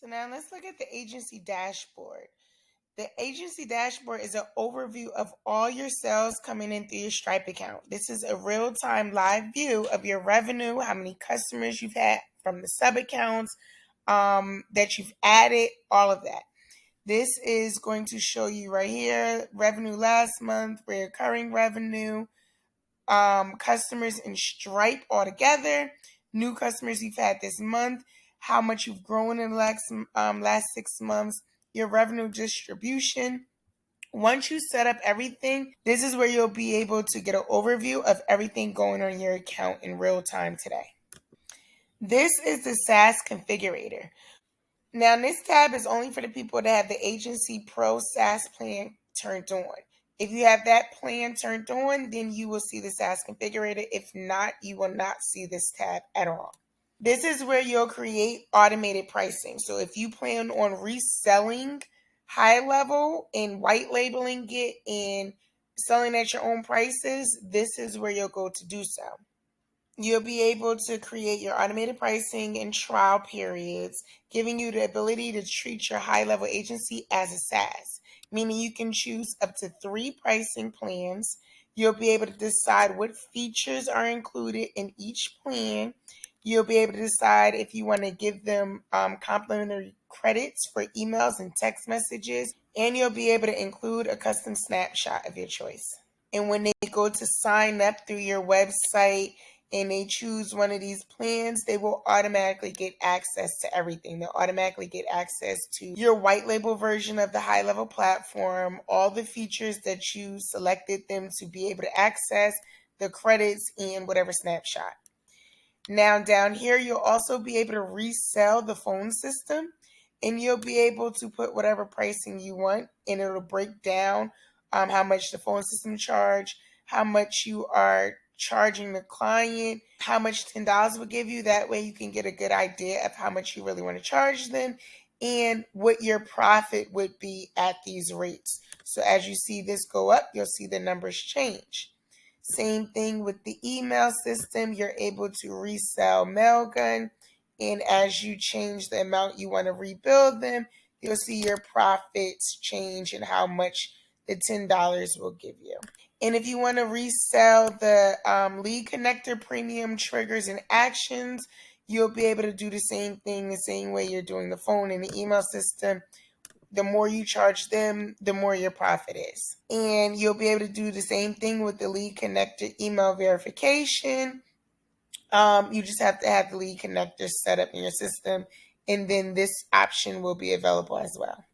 So now let's look at the agency dashboard. The agency dashboard is an overview of all your sales coming in through your Stripe account. This is a real-time live view of your revenue, how many customers you've had from the sub accounts that you've added, all of that. This is going to show you right here, revenue last month, recurring revenue, customers in Stripe altogether, new customers you've had this month, how much you've grown in the last 6 months, your revenue distribution. Once you set up everything, this is where you'll be able to get an overview of everything going on in your account in real time today. This is the SaaS configurator. Now, this tab is only for the people that have the Agency Pro SaaS plan turned on. If you have that plan turned on, then you will see the SaaS configurator. If not, you will not see this tab at all. This is where you'll create automated pricing. So if you plan on reselling HighLevel and white labeling it and selling at your own prices, this is where you'll go to do so. You'll be able to create your automated pricing and trial periods, giving you the ability to treat your HighLevel agency as a SaaS, meaning you can choose up to 3 pricing plans. You'll be able to decide what features are included in each plan. You'll be able to decide if you want to give them complimentary credits for emails and text messages, and you'll be able to include a custom snapshot of your choice. And when they go to sign up through your website and they choose one of these plans, they will automatically get access to everything. They'll automatically get access to your white label version of the HighLevel platform, all the features that you selected them to be able to access, the credits, and whatever snapshot. Now down here, you'll also be able to resell the phone system, and you'll be able to put whatever pricing you want, and it'll break down how much the phone system charge, how much you are charging the client, how much $10 will give you. That way you can get a good idea of how much you really want to charge them and what your profit would be at these rates. So as you see this go up, you'll see the numbers change. Same thing with the email system. You're able to resell Mailgun, and as you change the amount you want to rebuild them, you'll see your profits change and how much the $10 will give you. And if you want to resell the lead connector premium triggers and actions, you'll be able to do the same thing the same way you're doing the phone and the email system. The more you charge them, the more your profit is. And you'll be able to do the same thing with the lead connector email verification. You just have to have the lead connector set up in your system, and then this option will be available as well.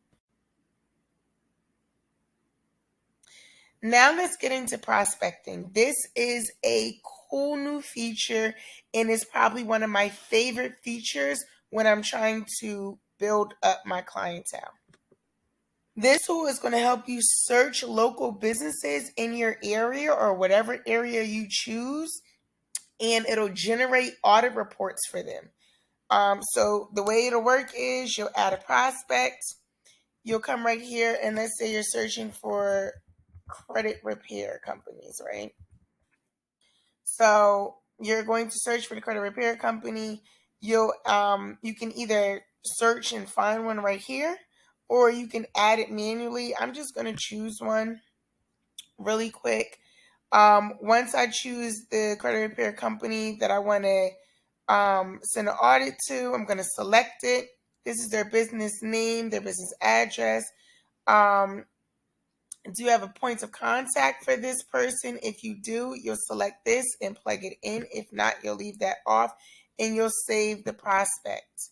Now let's get into prospecting. This is a cool new feature, and it's probably one of my favorite features when I'm trying to build up my clientele. This tool is going to help you search local businesses in your area or whatever area you choose, and it'll generate audit reports for them. So the way it'll work is you'll add a prospect. You'll come right here, and let's say you're searching for credit repair companies, right? So you're going to search for the credit repair company. You can either search and find one right here, or you can add it manually. I'm just going to choose one really quick. Once I choose the credit repair company that I want to send an audit to, I'm going to select it. This is their business name, their business address. Do you have a point of contact for this person? If you do, you'll select this and plug it in. If not, you'll leave that off and you'll save the prospect.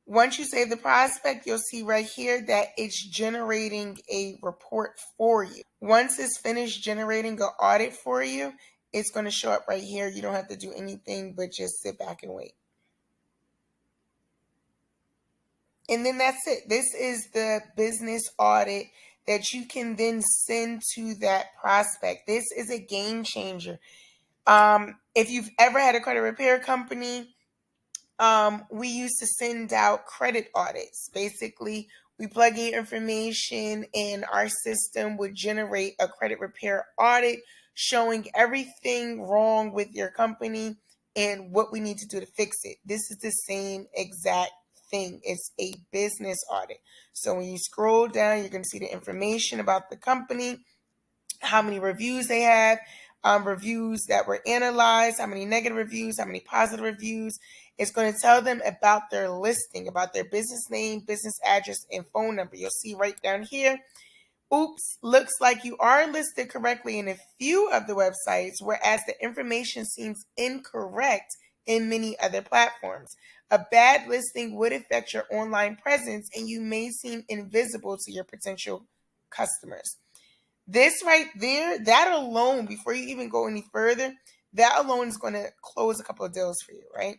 Once you save the prospect, you'll see right here that it's generating a report for you. Once it's finished generating an audit for you, it's going to show up right here. You don't have to do anything but just sit back and wait. And then that's it. This is the business audit that you can then send to that prospect. This is a game changer. If you've ever had a credit repair company, we used to send out credit audits. Basically, we plug in information and our system would generate a credit repair audit showing everything wrong with your company and what we need to do to fix it. This is the same exact thing. It's a business audit. So when you scroll down, you're going to see the information about the company, how many reviews they have, reviews that were analyzed, how many negative reviews, how many positive reviews. It's going to tell them about their listing, about their business name, business address, and phone number. You'll see right down here. Oops, looks like you are listed correctly in a few of the websites, whereas the information seems incorrect in many other platforms. A bad listing would affect your online presence, and you may seem invisible to your potential customers. This right there, that alone, before you even go any further, that alone is going to close a couple of deals for you, right?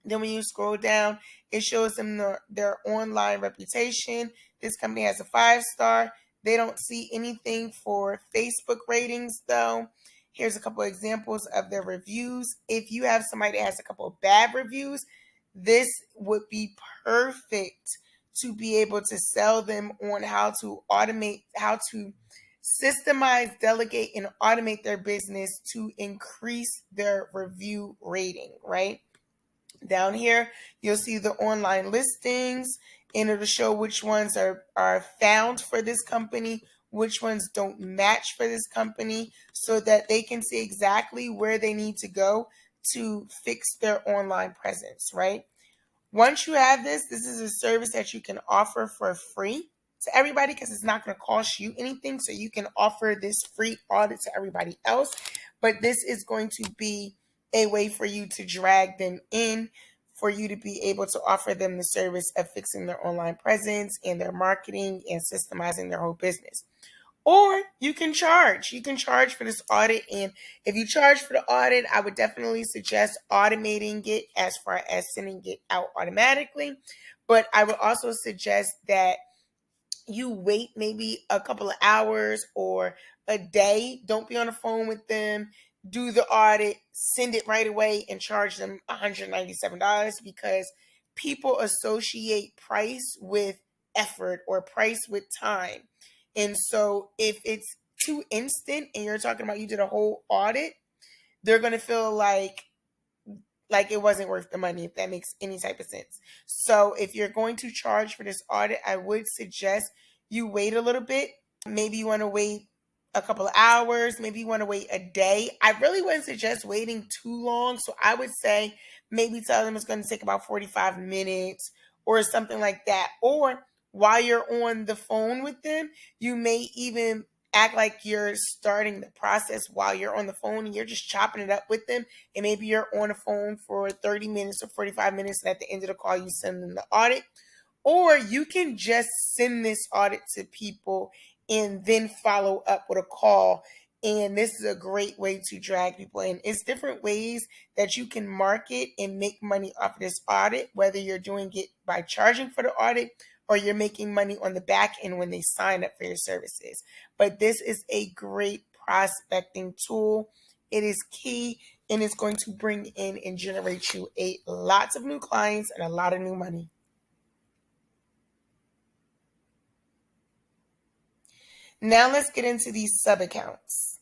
Then when you scroll down, it shows them their online reputation. This company has a 5-star. They don't see anything for Facebook ratings, though. Here's a couple of examples of their reviews. If you have somebody that has a couple of bad reviews, this would be perfect to be able to sell them on how to automate, how to systemize, delegate, and automate their business to increase their review rating, right? Down here, you'll see the online listings, and it'll show which ones are found for this company, which ones don't match for this company, so that they can see exactly where they need to go to fix their online presence, right? Once you have this is a service that you can offer for free to everybody because it's not going to cost you anything. So you can offer this free audit to everybody else. But this is going to be a way for you to drag them in, for you to be able to offer them the service of fixing their online presence and their marketing and systemizing their whole business. Or you can charge. You can charge for this audit. And if you charge for the audit, I would definitely suggest automating it as far as sending it out automatically. But I would also suggest that you wait maybe a couple of hours or a day. Don't be on the phone with them. Do the audit, send it right away, and charge them $197 because people associate price with effort or price with time. And so if it's too instant and you're talking about you did a whole audit, they're going to feel like it wasn't worth the money, if that makes any type of sense. So if you're going to charge for this audit, I would suggest you wait a little bit. Maybe you want to wait a couple of hours. Maybe you want to wait a day. I really wouldn't suggest waiting too long. So I would say maybe tell them it's going to take about 45 minutes or something like that. Or while you're on the phone with them, you may even act like you're starting the process while you're on the phone and you're just chopping it up with them. And maybe you're on the phone for 30 minutes or 45 minutes. And at the end of the call, you send them the audit. Or you can just send this audit to people and then follow up with a call. And this is a great way to drag people in. It's different ways that you can market and make money off of this audit, whether you're doing it by charging for the audit or you're making money on the back end when they sign up for your services. But this is a great prospecting tool. It is key, and it's going to bring in and generate you lots of new clients and a lot of new money. Now let's get into these sub accounts.